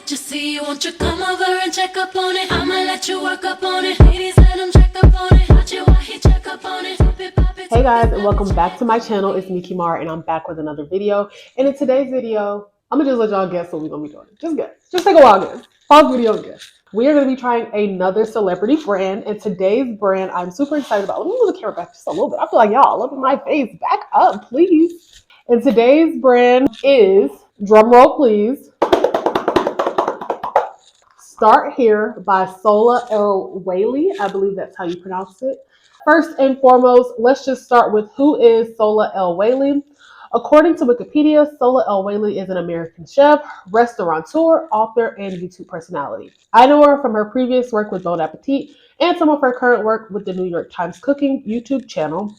what you see. Won't you come over and check up on it? I'ma let you work up on it. Ladies, let him check up on it. Watch it while he check up on it. Hey guys, and welcome back to my channel. It's me, Kimar, and I'm back with another video. And in today's video, I'm gonna just let y'all guess what we're gonna be doing. Just guess. Just take a wild guess. Pause the video and guess. We are gonna be trying another celebrity brand, and today's brand I'm super excited about. Let me move the camera back just a little bit. I feel like y'all look at my face. Back up, please. And today's brand is, drum roll please, Start Here by Sohla El-Waylly. I believe that's how you pronounce it. First and foremost, let's just start with who is Sohla El-Waylly. According to Wikipedia, Sohla El-Waylly is an American chef, restaurateur, author, and YouTube personality. I know her from her previous work with Bon Appetit and some of her current work with the New York Times Cooking YouTube channel.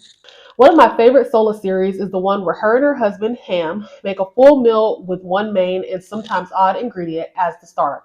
One of my favorite Sohla series is the one where her and her husband, Ham, make a full meal with one main and sometimes odd ingredient as the star.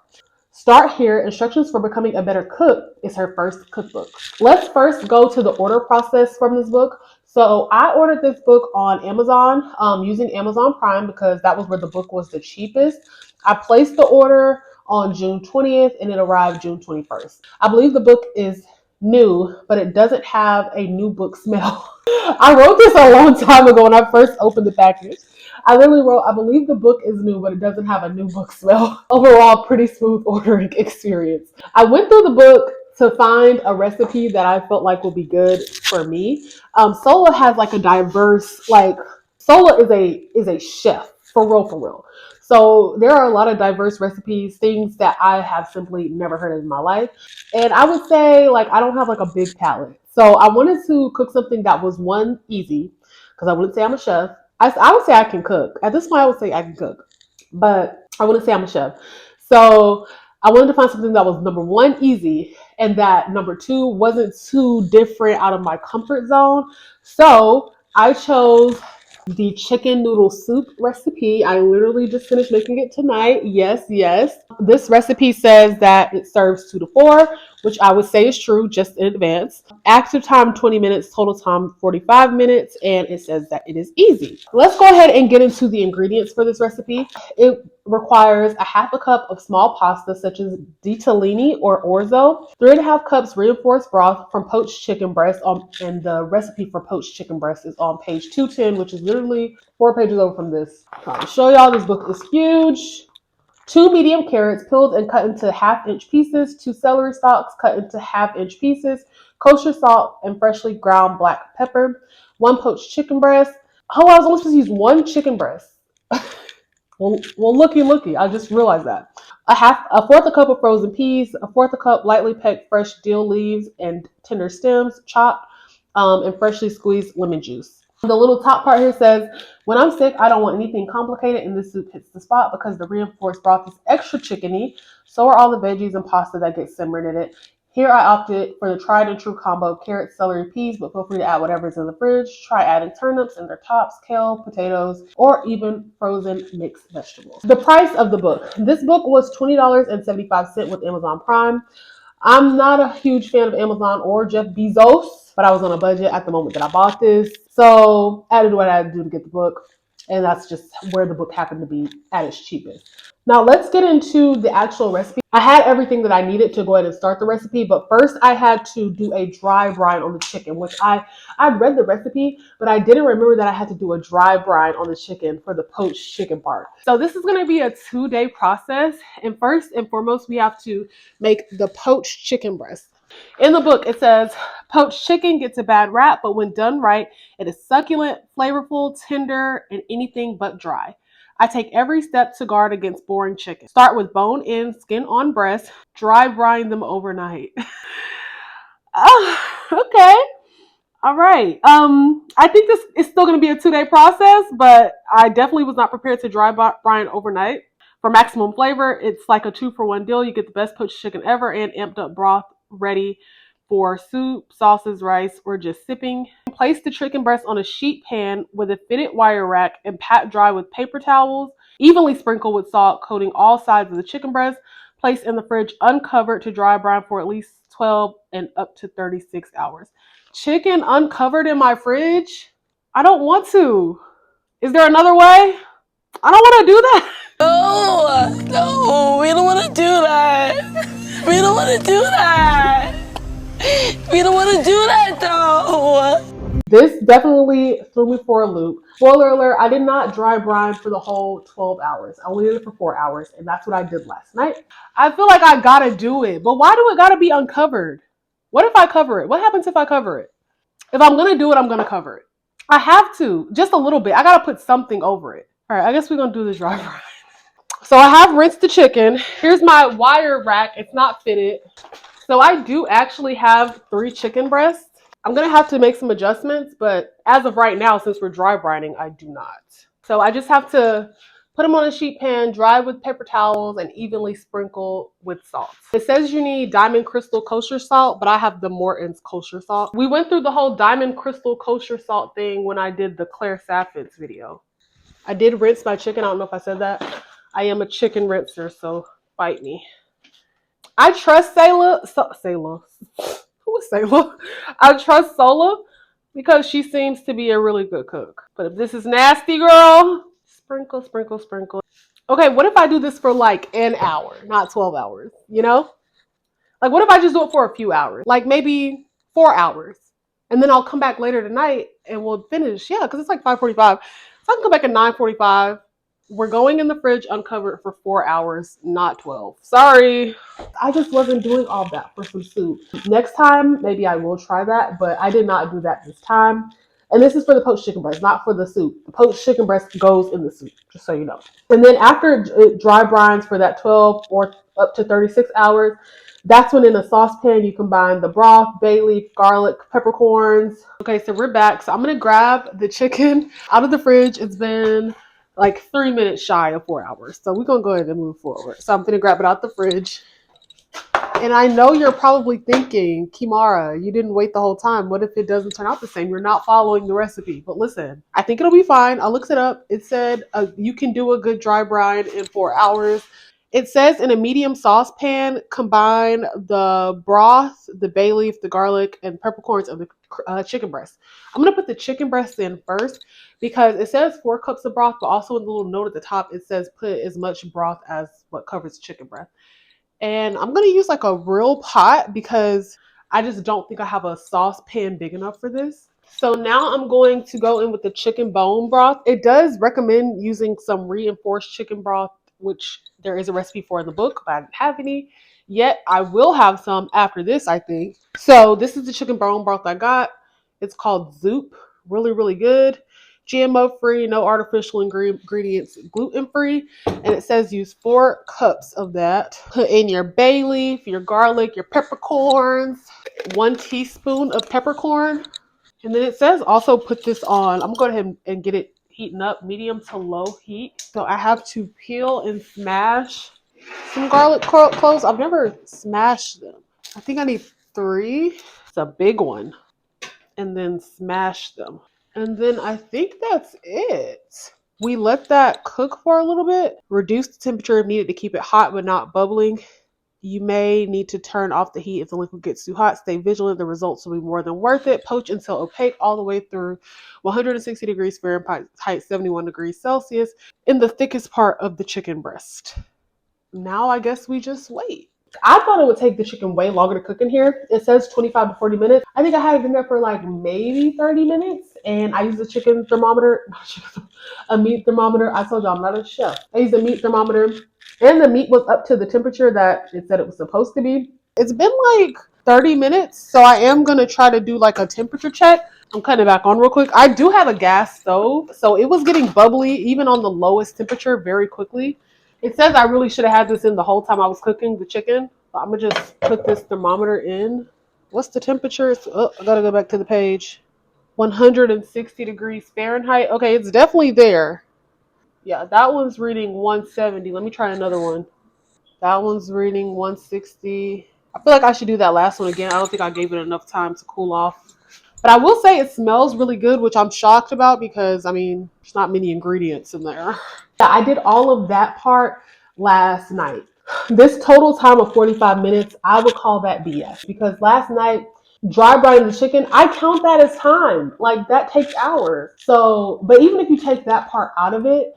Start Here, Instructions for Becoming a Better Cook, is her first cookbook. Let's first go to the order process from this book. So I ordered this book on Amazon using Amazon Prime because that was where the book was the cheapest. I placed the order on June 20th and it arrived June 21st. I believe the book is new, but it doesn't have a new book smell. I wrote this a long time ago when I first opened the package. I literally wrote, I believe the book is new, but it doesn't have a new book smell. Overall, pretty smooth ordering experience. I went through the book to find a recipe that I felt like would be good for me. Sohla has like a diverse, Sohla is a chef, for real. So there are a lot of diverse recipes, things that I have simply never heard of in my life. And I would say I don't have like a big palate. So I wanted to cook something that was one, easy, because I wouldn't say I'm a chef. I would say I can cook. At this point, I would say I can cook, but I wouldn't say I'm a chef. So I wanted to find something that was number one, easy, and that number two wasn't too different out of my comfort zone. So I chose the chicken noodle soup recipe. I literally just finished making it tonight. Yes. This recipe says that it serves 2 to 4, which I would say is true just in advance. Active time 20 minutes, total time 45 minutes, and it says that it is easy. Let's go ahead and get into the ingredients for this recipe. It requires a half a cup of small pasta such as ditalini or orzo, 3.5 cups reinforced broth from poached chicken breast, and the recipe for poached chicken breast is on page 210, which is literally 4 pages over from this. I'll show y'all, this book is huge. 2 medium carrots peeled and cut into 1/2-inch pieces, 2 celery stalks cut into 1/2-inch pieces, kosher salt and freshly ground black pepper, 1 poached chicken breast. Oh, I was only supposed to use 1 chicken breast. Well, looky. I just realized that. A 1/4 a cup of frozen peas, a 1/4 a cup lightly pecked fresh dill leaves and tender stems, chopped, and freshly squeezed lemon juice. The little top part here says, when I'm sick, I don't want anything complicated, and this soup hits the spot because the reinforced broth is extra chickeny. So are all the veggies and pasta that get simmered in it. Here I opted for the tried and true combo of carrots, celery, peas, but feel free to add whatever's in the fridge. Try adding turnips in their tops, kale, potatoes, or even frozen mixed vegetables. The price of the book. This book was $20.75 with Amazon Prime. I'm not a huge fan of Amazon or Jeff Bezos, but I was on a budget at the moment that I bought this. So I had to do what I had to do to get the book. And that's just where the book happened to be at its cheapest. Now let's get into the actual recipe. I had everything that I needed to go ahead and start the recipe, but first I had to do a dry brine on the chicken, which I'd read the recipe, but I didn't remember that I had to do a dry brine on the chicken for the poached chicken part. So this is going to be a 2-day process. And first and foremost, we have to make the poached chicken breast. In the book, it says, poached chicken gets a bad rap, but when done right, it is succulent, flavorful, tender, and anything but dry. I take every step to guard against boring chicken. Start with bone in, skin on breast, dry brine them overnight. Oh, okay. All right. I think this is still going to be a 2-day process, but I definitely was not prepared to dry brine overnight. For maximum flavor, it's like a 2-for-1 deal. You get the best poached chicken ever and amped up broth ready for soup, sauces, rice, or just sipping. Place the chicken breast on a sheet pan with a fitted wire rack and pat dry with paper towels. Evenly sprinkle with salt, coating all sides of the chicken breast. Place in the fridge uncovered to dry brine for at least 12 and up to 36 hours. Chicken uncovered in my fridge? I don't want to. Is there another way? I don't want to do that. No, we don't want want to do that. We don't want to do that though. This definitely threw me for a loop. Spoiler alert, I did not dry brine for the whole 12 hours. I only did it for 4 hours, and that's what I did last night. I feel like I gotta do it, but why do it gotta be uncovered? What if I cover it? What happens if I cover it? If I'm gonna do it, I'm gonna cover it. I have to, just a little bit. I gotta put something over it. All right, I guess we're gonna do the dry brine. So I have rinsed the chicken. Here's my wire rack. It's not fitted. So I do actually have 3 chicken breasts. I'm going to have to make some adjustments, but as of right now, since we're dry brining, I do not. So I just have to put them on a sheet pan, dry with paper towels, and evenly sprinkle with salt. It says you need Diamond Crystal kosher salt, but I have the Morton's kosher salt. We went through the whole Diamond Crystal kosher salt thing when I did the Claire Saffitz video. I did rinse my chicken. I don't know if I said that. I am a chicken rinser, so fight me. I trust Sohla. Who is Sohla? I trust Sohla because she seems to be a really good cook. But if this is nasty, girl, sprinkle, sprinkle, sprinkle. Okay, what if I do this for like an hour, not 12 hours, you know? Like, what if I just do it for a few hours? Like maybe 4 hours. And then I'll come back later tonight and we'll finish. Yeah, because it's like 5:45. So I can come back at 9:45. We're going in the fridge uncovered for 4 hours, not 12. Sorry. I just wasn't doing all that for some soup. Next time, maybe I will try that, but I did not do that this time. And this is for the poached chicken breast, not for the soup. The poached chicken breast goes in the soup, just so you know. And then after it dry brines for that 12 or up to 36 hours, that's when in a saucepan you combine the broth, bay leaf, garlic, peppercorns. Okay, so we're back. So I'm going to grab the chicken out of the fridge. It's been like 3 minutes shy of 4 hours. So we're going to go ahead and move forward. So I'm going to grab it out the fridge. And I know you're probably thinking, Kimara, you didn't wait the whole time. What if it doesn't turn out the same? You're not following the recipe. But listen, I think it'll be fine. I looked it up. It said you can do a good dry brine in 4 hours. It says in a medium saucepan, combine the broth, the bay leaf, the garlic, and peppercorns of the chicken breast. I'm going to put the chicken breast in first because it says 4 cups of broth, but also in the little note at the top, it says put as much broth as what covers the chicken breast. And I'm going to use like a real pot because I just don't think I have a saucepan big enough for this. So now I'm going to go in with the chicken bone broth. It does recommend using some reinforced chicken broth, which there is a recipe for in the book, but I didn't have any yet. I will have some after this, I think. So this is the chicken bone broth I got. It's called Zoop. Really, really good. GMO free, no artificial ingredients, gluten free. And it says use 4 cups of that. Put in your bay leaf, your garlic, your peppercorns, 1 teaspoon of peppercorn. And then it says also put this on. I'm going to go ahead and get it heating up, medium to low heat. So I have to peel and smash some garlic cloves. I've never smashed them. I think I need 3. It's a big one. And then smash them. And then I think that's it. We let that cook for a little bit. Reduce the temperature if needed to keep it hot but not bubbling. You may need to turn off the heat if the liquid gets too hot. Stay vigilant. The results will be more than worth it. Poach until opaque all the way through 160 degrees Fahrenheit, 71 degrees Celsius in the thickest part of the chicken breast. Now I guess we just wait. I thought it would take the chicken way longer to cook in here. It says 25 to 40 minutes. I think I had it in there for like maybe 30 minutes. And I used a chicken thermometer, a meat thermometer. I told you I'm not a chef. I used a meat thermometer. And the meat was up to the temperature that it said it was supposed to be. It's been like 30 minutes. So I am going to try to do like a temperature check. I'm cutting it back on real quick. I do have a gas stove. So it was getting bubbly even on the lowest temperature very quickly. It says I really should have had this in the whole time I was cooking the chicken. But I'm going to just put this thermometer in. What's the temperature? Oh, I got to go back to the page. 160 degrees Fahrenheit. Okay, it's definitely there. Yeah, that one's reading 170. Let me try another one. That one's reading 160. I feel like I should do that last one again. I don't think I gave it enough time to cool off. But I will say it smells really good, which I'm shocked about because, I mean, there's not many ingredients in there. Yeah, I did all of that part last night. This total time of 45 minutes, I would call that BS because last night, dry brining the chicken, I count that as time. Like that takes hours. So, but even if you take that part out of it,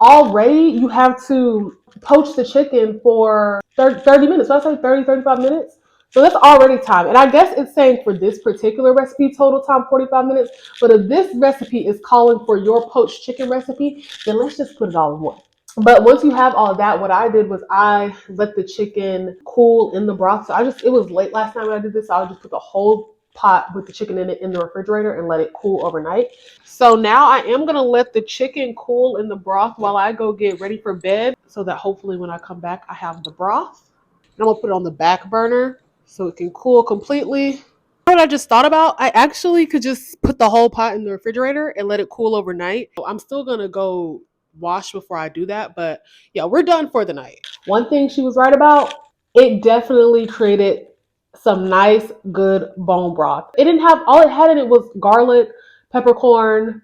already you have to poach the chicken for 30 minutes. So I say 30, 35 minutes. So that's already time. And I guess it's saying for this particular recipe, total time 45 minutes. But if this recipe is calling for your poached chicken recipe, then let's just put it all in one. But once you have all of that, what I did was I let the chicken cool in the broth. So it was late last night when I did this. So I would just put the whole pot with the chicken in it in the refrigerator and let it cool overnight. So now I am going to let the chicken cool in the broth while I go get ready for bed so that hopefully when I come back, I have the broth. And I'm going to put it on the back burner so it can cool completely. What I just thought about, I actually could just put the whole pot in the refrigerator and let it cool overnight. I'm still going to go wash before I do that, but yeah, we're done for the night. One thing she was right about, it definitely created some nice, good bone broth. It didn't have, all it had in it was garlic, peppercorn,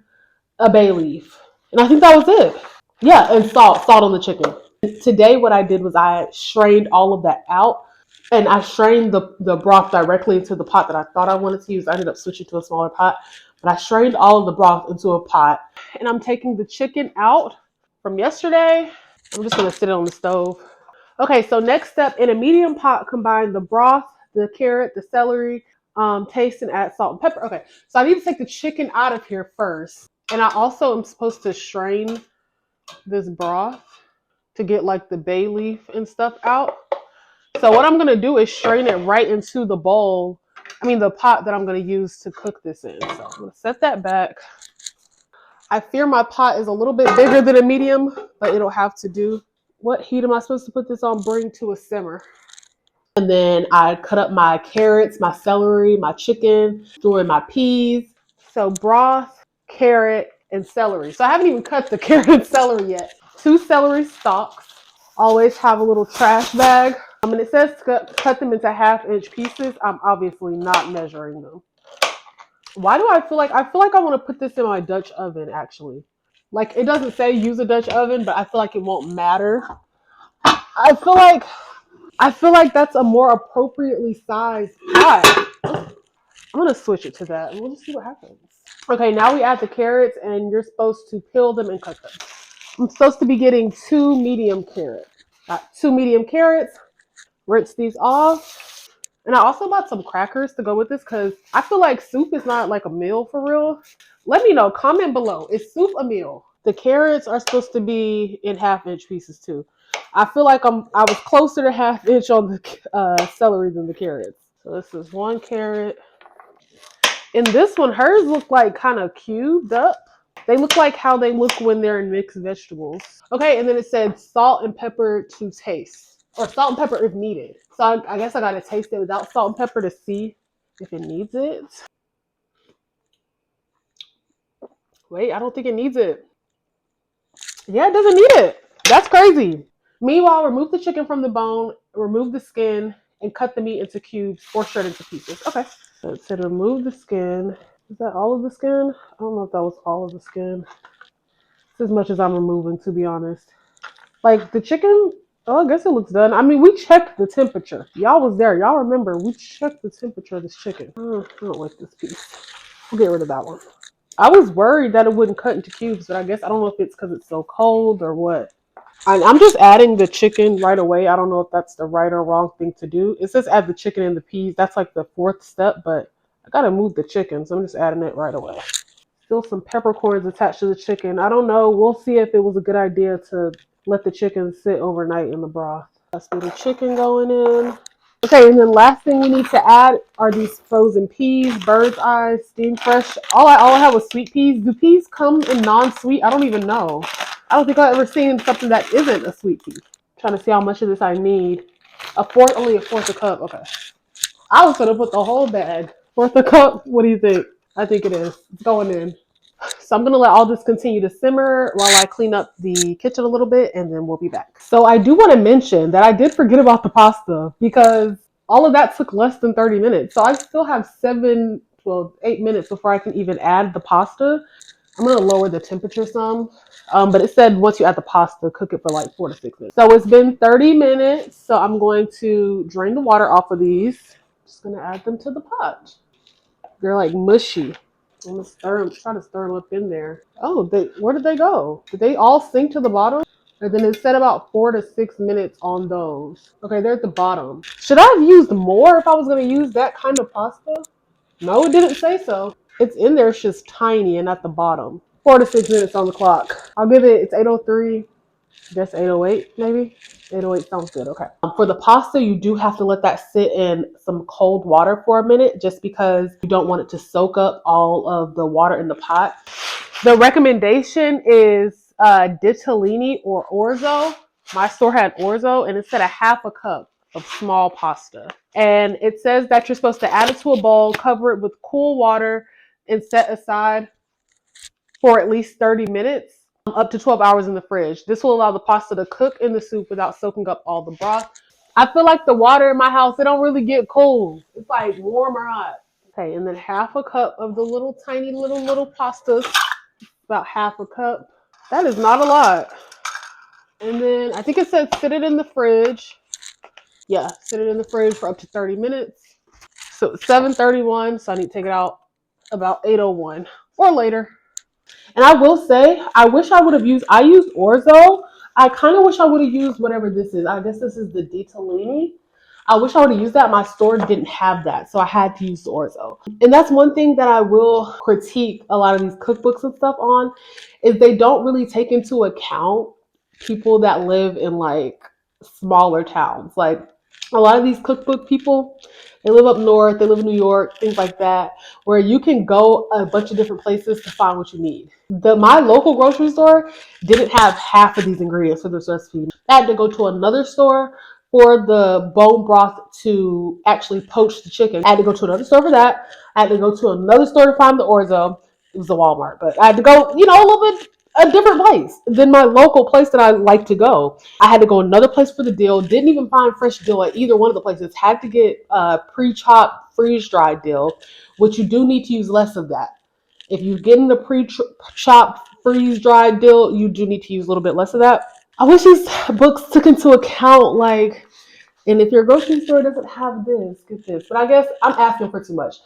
a bay leaf. And I think that was it. Yeah, and salt on the chicken. Today, what I did was I strained all of that out and I strained the broth directly into the pot that I thought I wanted to use. I ended up switching to a smaller pot, but I strained all of the broth into a pot. And I'm taking the chicken out from yesterday. I'm just going to sit it on the stove. Okay, so next step, in a medium pot, combine the broth, the carrot, the celery, taste and add salt and pepper. Okay, so I need to take the chicken out of here first. And I also am supposed to strain this broth to get like the bay leaf and stuff out. So what I'm going to do is strain it right into the the pot that I'm going to use to cook this in. So I'm going to set that back. I fear my pot is a little bit bigger than a medium, but it'll have to do. What heat am I supposed to put this on? Bring to a simmer. And then I cut up my carrots, my celery, my chicken, threw in my peas. So broth, carrot, and celery. So I haven't even cut the carrot and celery yet. 2 celery stalks. Always have a little trash bag. And it says cut them into 1/2-inch pieces. I'm obviously not measuring them. Why do I feel like I want to put this in my Dutch oven actually. Like it doesn't say use a Dutch oven, but I feel like it won't matter. I feel like that's a more appropriately sized pot. I'm gonna switch it to that and we'll just see what happens. Okay, now we add the carrots and you're supposed to peel them and cut them. I'm supposed to be getting 2 medium carrots. Got 2 medium carrots. Rinse these off. And I also bought some crackers to go with this because I feel like soup is not like a meal for real. Let me know, comment below. Is soup a meal? The carrots are supposed to be in 1/2-inch pieces too. I feel like I was closer to 1/2 inch on the celery than the carrots. So this is 1 carrot. In this one, hers look like kind of cubed up. They look like how they look when they're in mixed vegetables. Okay, and then it said salt and pepper to taste. Or salt and pepper if needed. So I guess I gotta taste it without salt and pepper to see if it needs it. Wait, I don't think it needs it. Yeah, it doesn't need it. That's crazy. Meanwhile, remove the chicken from the bone, remove the skin, and cut the meat into cubes or shred into pieces. Okay. So it said remove the skin. Is that all of the skin? I don't know if that was all of the skin. It's as much as I'm removing, to be honest. Like the chicken, oh, I guess it looks done. I mean, we checked the temperature. Y'all was there. Y'all remember, we checked the temperature of this chicken. I don't like this piece. We'll get rid of that one. I was worried that it wouldn't cut into cubes, but I guess I don't know if it's because it's so cold or what. I'm just adding the chicken right away. I don't know if that's the right or wrong thing to do. It says add the chicken and the peas. That's like the 4th step, but I gotta move the chicken, so I'm just adding it right away. Still some peppercorns attached to the chicken. I don't know. We'll see if it was a good idea to let the chicken sit overnight in the broth. Let's get the chicken going in. Okay, and then last thing we need to add are these frozen peas, bird's eye, steamed fresh. All I have was sweet peas. Do peas come in non-sweet? I don't even know. I don't think I've ever seen something that isn't a sweet pea. Trying to see how much of this I need. Only a fourth a cup. Okay. I was gonna put the whole bag. Fourth a cup. What do you think? I think it is. It's going in. So I'm going to let all this continue to simmer while I clean up the kitchen a little bit, and then we'll be back. So I do want to mention that I did forget about the pasta because all of that took less than 30 minutes. So I still have 8 minutes before I can even add the pasta. I'm going to lower the temperature some. But it said once you add the pasta, cook it for like 4 to 6 minutes. So it's been 30 minutes. So I'm going to drain the water off of these. Just going to add them to the pot. They're like mushy. I'm gonna try to stir them up in there. Oh, where did they go? Did they all sink to the bottom? And then it said about 4 to 6 minutes on those. Okay, they're at the bottom. Should I have used more if I was going to use that kind of pasta? No, it didn't say so. It's in there, it's just tiny and at the bottom. 4 to 6 minutes on the clock. I'll give it, it's 8:03. Just 8:08 maybe? 8:08 sounds good, okay. For the pasta, you do have to let that sit in some cold water for a minute just because you don't want it to soak up all of the water in the pot. The recommendation is ditalini or orzo. My store had orzo and it said a half a cup of small pasta. And it says that you're supposed to add it to a bowl, cover it with cool water, and set aside for at least 30 minutes, up to 12 hours in the fridge. This will allow the pasta to cook in the soup without soaking up all the broth. I feel like the water in my house, it don't really get cold. It's like warm or hot. Okay, and then half a cup of the little tiny little pastas, about half a cup. That is not a lot. And then I think it said sit it in the fridge. Yeah, sit it in the fridge for up to 30 minutes. So it's 7:31, so I need to take it out about 8:01 or later. And I will say, I wish I would have used, I used orzo. I kind of wish I would have used whatever this is. I guess this is the ditalini. I wish I would have used that. My store didn't have that, so I had to use the orzo. And that's one thing that I will critique a lot of these cookbooks and stuff on, is they don't really take into account people that live in like smaller towns. Like a lot of these cookbook people, they live up north, they live in New York, things like that, where you can go a bunch of different places to find what you need. My local grocery store didn't have half of these ingredients for this recipe. I had to go to another store for the bone broth to actually poach the chicken. I had to go to another store for that. I had to go to another store to find the orzo. It was a Walmart, but I had to go, a little bit a different place than my local place that I like to go. I had to go another place for the dill. Didn't even find fresh dill at either one of the places. Had to get pre-chopped, freeze-dried dill, which you do need to use less of that. If you're getting the pre-chopped, freeze-dried dill, you do need to use a little bit less of that. I wish these books took into account, like, and if your grocery store doesn't have this, get this. But I guess I'm asking for too much.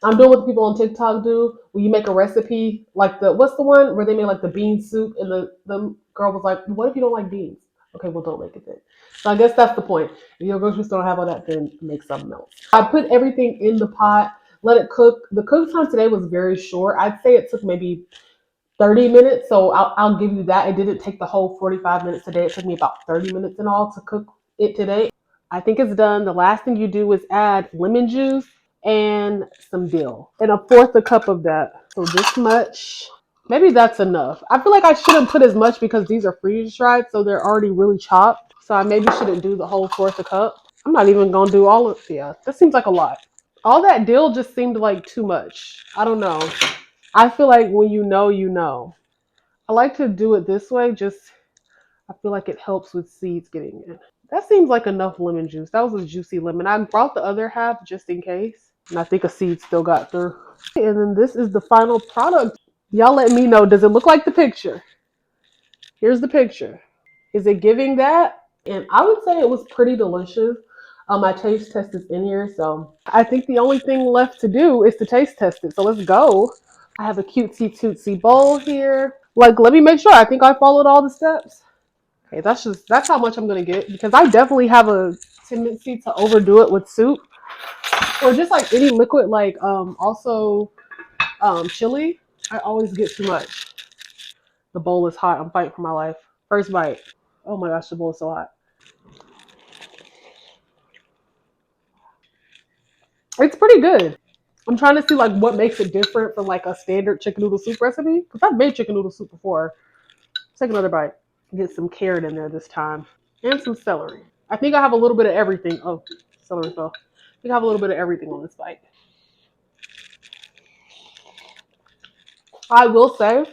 I'm doing what people on TikTok do. When you make a recipe, like what's the one where they made like the bean soup, and the girl was like, "What if you don't like beans?" Okay, well, don't make it then. So I guess that's the point. If your grocery store don't have all that, then make something else. I put everything in the pot, let it cook. The cook time today was very short. I'd say it took maybe 30 minutes. So I'll give you that. It didn't take the whole 45 minutes today. It took me about 30 minutes in all to cook it today. I think it's done. The last thing you do is add lemon juice and some dill and a fourth a cup of that. So this much. Maybe that's enough. I feel like I shouldn't put as much because these are freeze dried, so they're already really chopped. So I maybe shouldn't do the whole fourth a cup. I'm not even gonna do all of it. Yeah, that seems like a lot. All that dill just seemed like too much. I don't know. I feel like when you know, you know. I like to do it this way, just I feel like it helps with seeds getting in. That seems like enough lemon juice. That was a juicy lemon. I brought the other half just in case. And I think a seed still got through. And then this is the final product. Y'all let me know. Does it look like the picture? Here's the picture. Is it giving that? And I would say it was pretty delicious. My taste test is in here, so I think the only thing left to do is to taste test it. So let's go. I have a cutesy tootsie bowl here. Like, let me make sure. I think I followed all the steps. Okay, that's how much I'm gonna get because I definitely have a tendency to overdo it with soup or just like any liquid, like also chili. I always get too much. The bowl is hot. I'm fighting for my life. First bite. Oh my gosh, the bowl is so hot. It's pretty good. I'm trying to see like what makes it different from like a standard chicken noodle soup recipe because I've made chicken noodle soup before. Let's take another bite. Get some carrot in there this time and some celery. I think I have a little bit of everything. Oh, celery fell. I think I have a little bit of everything on this bite. I will say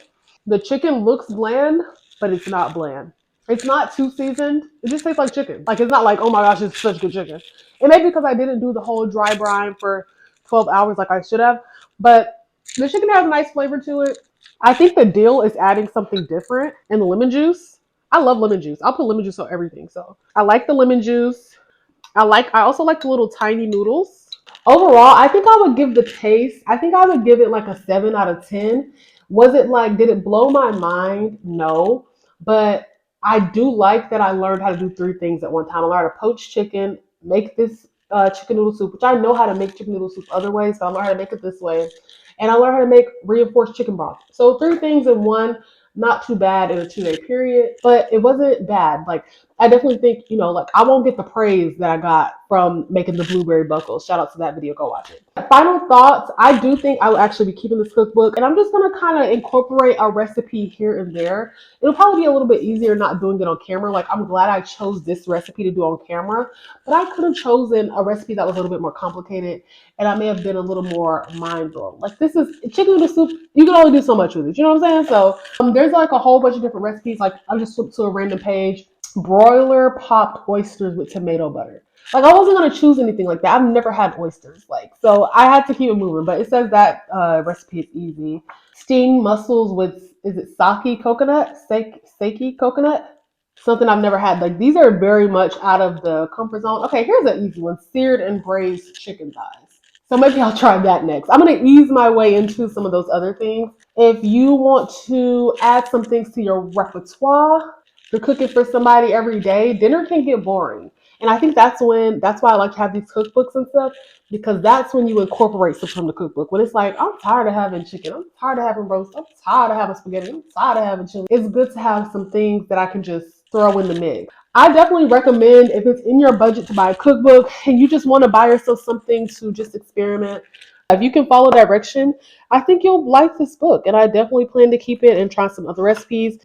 the chicken looks bland, but it's not bland. It's not too seasoned. It just tastes like chicken. Like it's not like, oh my gosh, it's such good chicken. It may be because I didn't do the whole dry brine for 12 hours like I should have, but the chicken has a nice flavor to it. I think the dill is adding something different, and the lemon juice. I love lemon juice. I'll put lemon juice on everything. So I like the lemon juice. I also like the little tiny noodles. Overall, I think I would give the taste, I think I would give it like a 7 out of 10. Was it like, did it blow my mind? No. But I do like that I learned how to do three things at one time. I learned how to poach chicken, make this chicken noodle soup, which I know how to make chicken noodle soup other ways, so I learned how to make it this way. And I learned how to make reinforced chicken broth. So three things in one, not too bad in a 2 day period, but it wasn't bad. Like I definitely think, like I won't get the praise that I got from making the blueberry buckles. Shout out to that video, go watch it. Final thoughts, I do think I will actually be keeping this cookbook and I'm just gonna kind of incorporate a recipe here and there. It'll probably be a little bit easier not doing it on camera. Like I'm glad I chose this recipe to do on camera, but I could have chosen a recipe that was a little bit more complicated and I may have been a little more mind blown. Like this is chicken noodle soup. You can only do so much with it. You know what I'm saying? So there's like a whole bunch of different recipes. Like I just flipped to a random page. Broiler popped oysters with tomato butter. Like I wasn't gonna choose anything like that. I've never had oysters. Like so, I had to keep it moving. But it says that recipe is easy. Steamed mussels with is it sake coconut? Sake coconut? Something I've never had. Like these are very much out of the comfort zone. Okay, here's an easy one: seared and braised chicken thighs. So maybe I'll try that next. I'm gonna ease my way into some of those other things. If you want to add some things to your repertoire, you're cooking for somebody every day, dinner can get boring. And I think that's why I like to have these cookbooks and stuff, because that's when you incorporate stuff from the cookbook. When it's like, I'm tired of having chicken, I'm tired of having roast, I'm tired of having spaghetti, I'm tired of having chili. It's good to have some things that I can just throw in the mix. I definitely recommend if it's in your budget to buy a cookbook and you just want to buy yourself something to just experiment. If you can follow direction, I think you'll like this book. And I definitely plan to keep it and try some other recipes.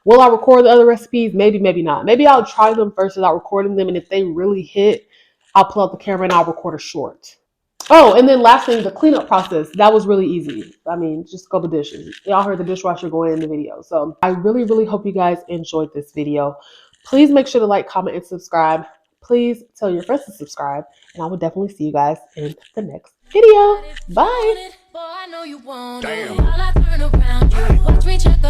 Will I record the other recipes? Maybe, maybe not. Maybe I'll try them first without recording them. And if they really hit, I'll pull out the camera and I'll record a short. Oh, and then last thing, the cleanup process. That was really easy. I mean, just a couple dishes. Y'all heard the dishwasher going in the video. So I really, really hope you guys enjoyed this video. Please make sure to like, comment, and subscribe. Please tell your friends to subscribe. And I will definitely see you guys in the next video. Bye. Damn. While I turn around, you watch me check